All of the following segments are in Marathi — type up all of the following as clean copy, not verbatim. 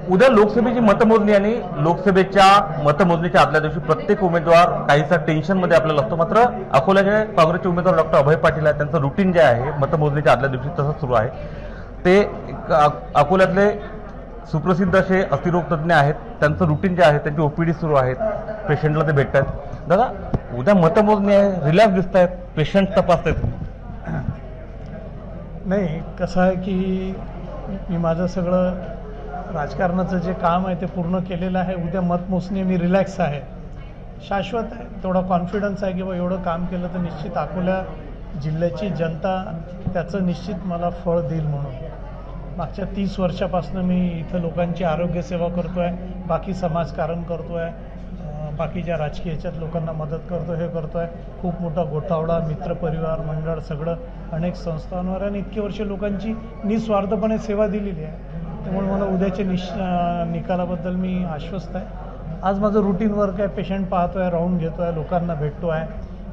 उद्या लोकसभेची मतमोजणी आणि लोकसभेच्या मतमोजणीच्या आदल्या दिवशी प्रत्येक उमेदवार काहीसा टेन्शनमध्ये आपल्याला असतो। मात्र अकोल्याचे काँग्रेसचे उमेदवार डॉक्टर अभय पाटील आहेत, त्यांचं रुटीन जे आहे मतमोजणीच्या आदल्या दिवशी तसंच सुरू आहे। ते अकोल्यातले सुप्रसिद्ध असे अस्थिरोग तज्ञ आहेत, त्यांचं रुटीन जे आहे त्यांची ओपीडी सुरू आहेत, पेशंटला ते भेटतात। दादा, उद्या मतमोजणी आहे, रिलॅक्स दिसत आहेत, पेशंट तपासतात? नाही, कसं आहे की मी माझं सगळं राजकारणाचं जे काम आहे ते पूर्ण केलेलं आहे। उद्या मतमोजणी मी रिलॅक्स आहे, शाश्वत आहे, थोडा कॉन्फिडन्स आहे की बा एवढं काम केलं तर निश्चित अकोला जिल्ह्याची जनता त्याचं निश्चित मला फळ देईल म्हणून। मागच्या 30 वर्षापासून मी इथं लोकांची आरोग्य सेवा करतो आहे, बाकी समाजकारण करतो आहे, बाकीच्या राजकीय याच्यात लोकांना मदत करतो, हे करतो आहे। खूप मोठा गोठावडा, मित्रपरिवार मंडळ सगळं अनेक संस्थांवर आणि इतकी वर्ष लोकांची निस्वार्थपणे सेवा दिलेली आहे। त्यामुळे मला उद्याच्या निकालाबद्दल मी आश्वस्त आहे। आज माझं रुटीन वर्क आहे, पेशंट पाहतो आहे, राऊंड घेतो आहे, लोकांना भेटतो आहे,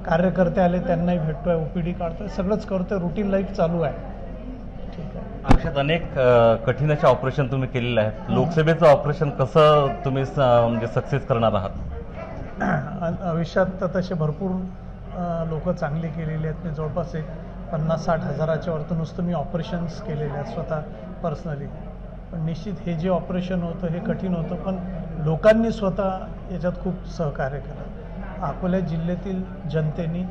कार्यकर्ते आले त्यांनाही भेटतो आहे, ओपीडी काढतो आहे, सगळंच करतो आहे, रुटीन लाईफ चालू आहे। ठीक आहे। आयुष्यात अनेक कठीण असे ऑपरेशन तुम्ही केलेले आहेत, लोकसभेचं ऑपरेशन कसं तुम्ही म्हणजे सक्सेस करणार आहात? आयुष्यात तर तसे भरपूर लोक चांगली केलेली आहेत। मी जवळपास एक 50-60 हजाराच्या वरती नुसतं मी ऑपरेशन्स केलेले आहेत स्वतः पर्सनली। पण निश्चित हे जे ऑपरेशन होतं हे कठीण होतं, पण लोकांनी स्वतः याच्यात खूप सहकार्य केलं। अकोला जिल्ह्यातील जनतेने,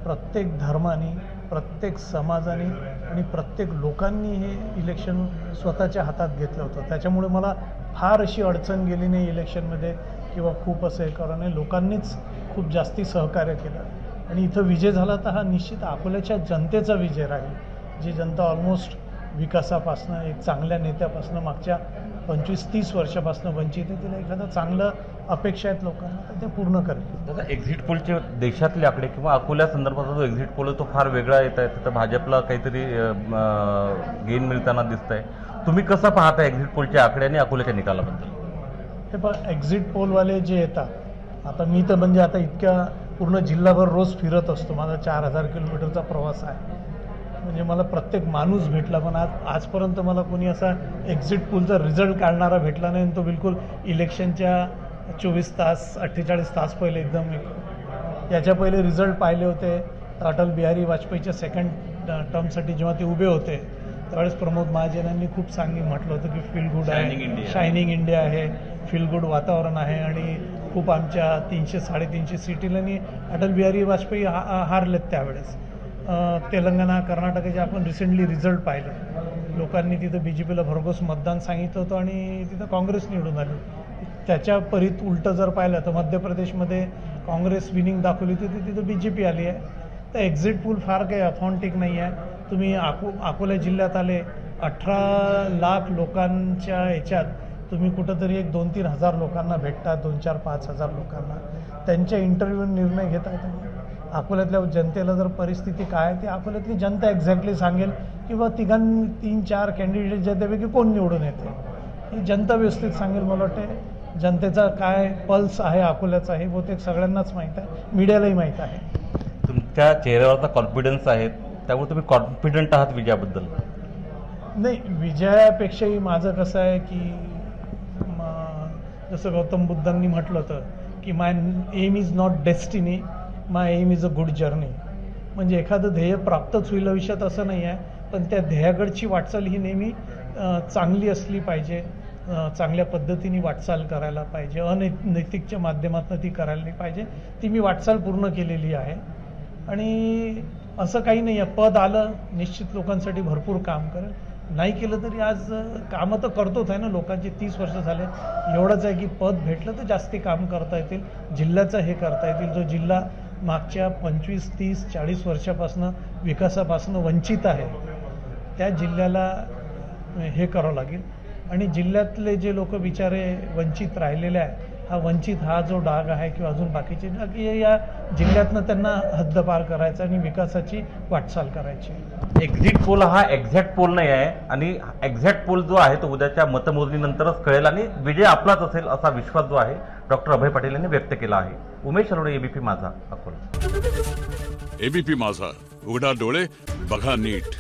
प्रत्येक धर्माने, प्रत्येक समाजाने आणि प्रत्येक लोकांनी हे इलेक्शन स्वतःच्या हातात घेतलं होतं। त्याच्यामुळे मला फार अशी अडचण गेली नाही इलेक्शनमध्ये किंवा खूप असं हे कारण लोकांनीच खूप जास्ती सहकार्य केलं आणि इथं विजय झाला तर हा निश्चित अकोल्याच्या जनतेचा विजय राहील। जी जनता ऑलमोस्ट विकासापासनं, एक चांगल्या नेत्यापासनं मागच्या 25-30 वर्षापासून वंचित आहे, तिला एखादं चांगलं अपेक्षा आहेत लोकांना तर ते पूर्ण करेल। दादा, एक्झिट पोलचे देशातले आकडे किंवा अकोल्या संदर्भाचा जो एक्झिट पोल आहे तो फार वेगळा येत आहे, तिथं भाजपला काहीतरी गेन मिळताना दिसत आहे। तुम्ही कसं पाहता एक्झिट पोलचे आकडे आणि अकोल्याच्या निकालाबद्दल? हे पण एक्झिट पोलवाले जे येतात, आता मी तर म्हणजे आता इतक्या पूर्ण जिल्हाभर रोज फिरत असतो, माझा 4000 किलोमीटरचा प्रवास आहे, म्हणजे मला प्रत्येक माणूस भेटला, पण आजपर्यंत मला कोणी असा एक्झिट पोलचा रिझल्ट काढणारा भेटला नाही। तो बिलकुल इलेक्शनच्या 24 तास 48 तास पहिले एकदम याच्या पहिले रिझल्ट पाहिले होते। अटल बिहारी वाजपेयीच्या सेकंड टर्मसाठी जेव्हा ते उभे होते त्यावेळेस प्रमोद महाजनांनी खूप म्हटलं होतं की फील गुड आहे, शायनिंग इंडिया आहे, फील गुड वातावरण आहे आणि खूप आमच्या 300-350 सीटीलानी अटल बिहारी वाजपेयी हारलेत त्यावेळेस। तेलंगणा, कर्नाटकाचे आपण रिसेंटली रिझल्ट पाहिले, लोकांनी तिथं BJPला भरघोस मतदान सांगितलं होतं आणि तिथं काँग्रेस निवडून आली। त्याच्या परीत उलटं जर पाहिलं तर मध्य प्रदेशमध्ये काँग्रेस विनिंग दाखवली होती, तिथं BJP आली आहे। तर एक्झिट पोल फार काही ऑथेंटिक नाही आहे। तुम्ही अकोला जिल्ह्यात आले, 18 लाख लोकांच्या याच्यात तुम्ही कुठंतरी एक 2-3 हजार लोकांना भेटतात, 2-4-5 हजार लोकांना त्यांच्या इंटरव्ह्यू निर्णय घेता येतात। अकोल्यातल्या जनतेला जर परिस्थिती काय ती अकोल्यातली जनता एक्झॅक्टली सांगेल किंवा 3-4 कॅन्डिडेट ज्यापैकी कोण निवडून येते ही जनता व्यवस्थित सांगेल। मला वाटते जनतेचा काय पल्स आहे अकोल्याचा हे बहुतेक सगळ्यांनाच माहीत आहे, मीडियालाही माहीत आहे। तुमच्या चेहऱ्यावरचा कॉन्फिडन्स आहे, त्यामुळे तुम्ही कॉन्फिडंट आहात विजयाबद्दल? नाही, विजयापेक्षाही माझं कसं आहे की जसं गौतम बुद्धांनी म्हटलं होतं की my aim is not destiny, my aim is a good journey. म्हणजे एखादं ध्येय प्राप्तच होईल आयुष्यात असं नाही आहे, पण त्या ध्येयाकडची वाटचाल ही नेहमी चांगली असली पाहिजे, चांगल्या पद्धतीने वाटचाल करायला पाहिजे, अनैतिकच्या माध्यमातून ती करायला नाही पाहिजे। ती मी वाटचाल पूर्ण केलेली आहे आणि असं काही नाही आहे, पद आलं निश्चित लोकांसाठी भरपूर काम करेल, नाही केलं तरी आज कामं तर करतोच आहे ना, लोकांचे 30 वर्ष झाले। एवढंच आहे की पद भेटलं तर जास्ती काम करता येतील, जिल्ह्याचं हे करता येतील। जो जिल्हा मागच्या 25-30-40 वर्षापासून विकासापासून वंचित आहे त्या जिल्ह्याला हे करावं लागेल आणि जिल्ह्यातले जे लोक बिचारे वंचित राहिलेले आहे, हा जो डाग आहे किंवा अजून बाकीचे डाग या जिल्ह्यातनं त्यांना हद्दपार करायचा आणि विकासाची वाटचाल करायची। एक्झिट पोल हा एक्झॅक्ट पोल नाही आहे आणि एक्झॅक्ट पोल जो आहे तो उद्याच्या मतमोजणीनंतरच कळेल आणि विजय आपलाच असेल असा विश्वास जो आहे डॉक्टर अभय पाटील यांनी व्यक्त केला आहे। उमेश सलोणे, एबीपी माझा, अकोला। एबीपी माझा, उघडा डोळे बघा नीट।